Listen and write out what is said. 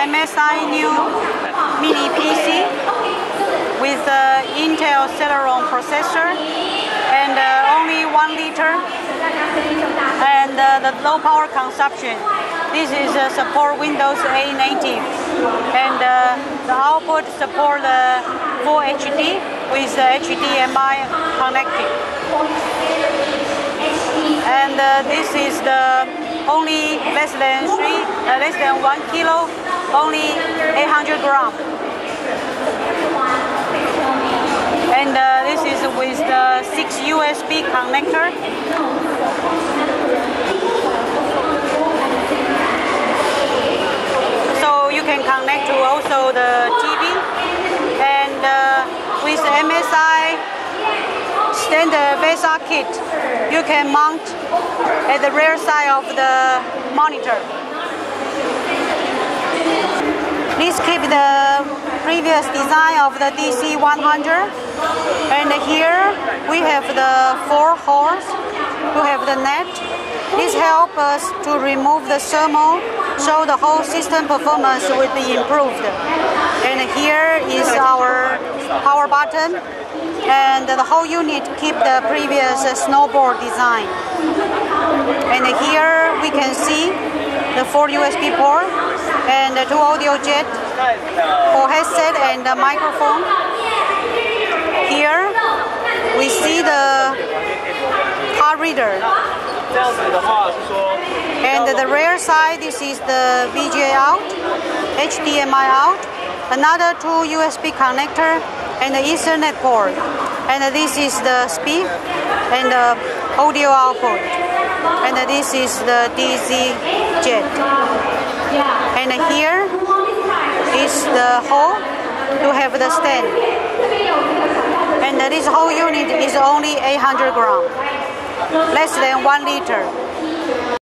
MSI new mini PC with the Intel Celeron processor and only 1 liter and the low power consumption. This is support Windows 8 native and the output support Full HD with HDMI connected. And this is the only less than 1 kilo, only 800 grams. And this is with the 6 USB connector. So you can connect to also the TV, and with MSI standard VESA kit, you can mount at the rear side of the monitor. Please keep the previous design of the DC100, and here we have the 4 holes to have the net. This helps us to remove the thermal, so the whole system performance will be improved. And here is our power button, and the whole unit keep the previous snowboard design. And here we can see the 4 USB port and the 2 audio jet for headset and the microphone. Here we see the card reader. And the rear side, this is the VGA out, HDMI out, another 2 USB connector and the Ethernet port. And this is the speed and the audio output. And this is the DC jet. And here is the hole to have the stand. And this whole unit is only 800 grams, less than 1 liter.